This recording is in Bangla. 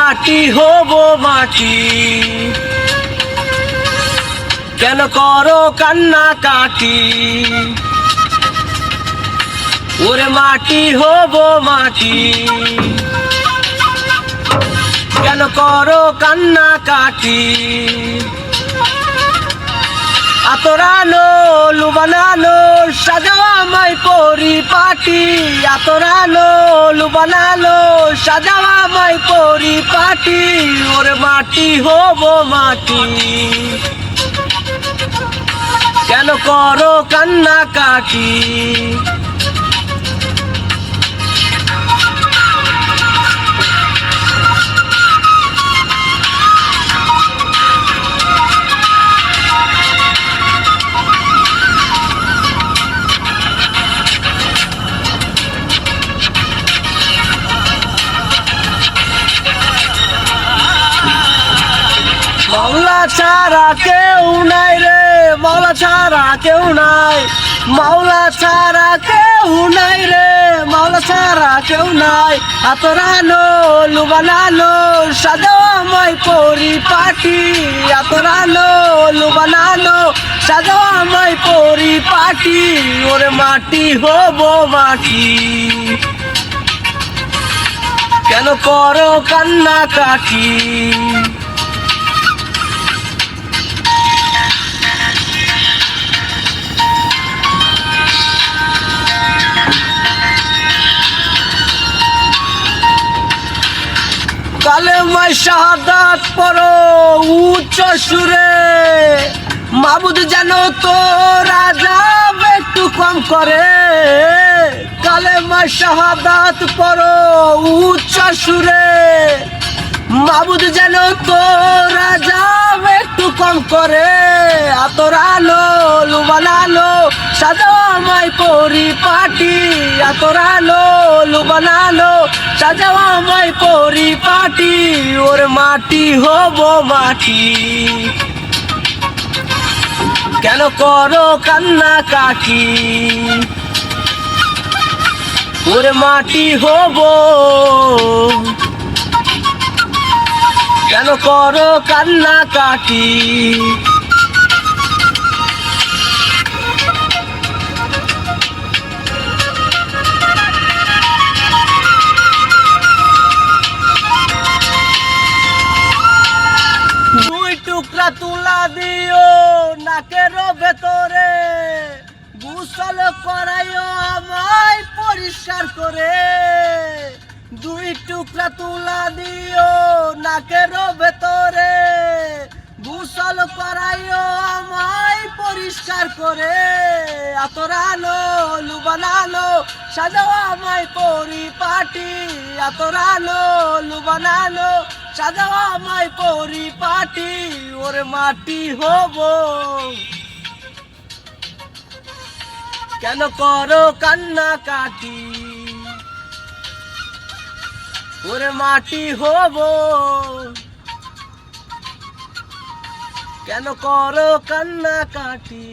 মাটি হব মাটি, কেন করো কান্না কাটি? ওরে মাটি হব মাটি, কেন করো কান্না কাটি? আতরানো লুবানানো সাজাও আমায় পরিপাটি, আতরানো লুবানানো সাজাও আমায় পরিপাটি। ওরে মাটি হব মাটি, কেন করো কান্না কাটি? মাওলা ছাড়া কেউ নাই রে, মাওলা ছাড়া কেউ নাই, মাওলা ছাড়া কেউ নাই রে, মাওলা ছাড়া কেউ নাই। আতরানো লুবানানো সাজাও আমায় পরিপাটি, আতরানো লুবানানো সাজাও আমায় পরিপাটি। ওরে মাটি হব মাটি, কেন করো কান্না কাটি? কালেমায় শাহাদাত পড়ো উচ্চ সুরে, মাবুদ যেন তোরা যাব একটু কম করে। কালেমায় শাহাদাত পড়ো উচ্চ সুরে, মাবুদ যেন তোরা যাব একটু কম করে। আতরানো লুবানানো সাজাও আমায় পরিপাটি, আতরানো লুবানানো সাজাও আমায় পরিপাটি। ওর মাটি হব মাটি, কেন করো কান্না কাটি? ওর মাটি হব, কেন করো কান্না কাটি? দুই টুকরা তুলা দিও নাকের ভেতরে, গোসল করাইও আমায় পরিষ্কার করে। দুই টুকরা তুলা দিও নাকের ভেতরে, গোসল করাইও আমায় পরিষ্কার করে। আতরানো লুবানানো সাজাও আমায় পরিপাটি, আতরানো লুবানানো সাজাও আমায় পরিপাটি। ওর মাটি হব, কেন করো কান্না কাটি? ওরে মাটি হব, কেন করো কান্না কাটি?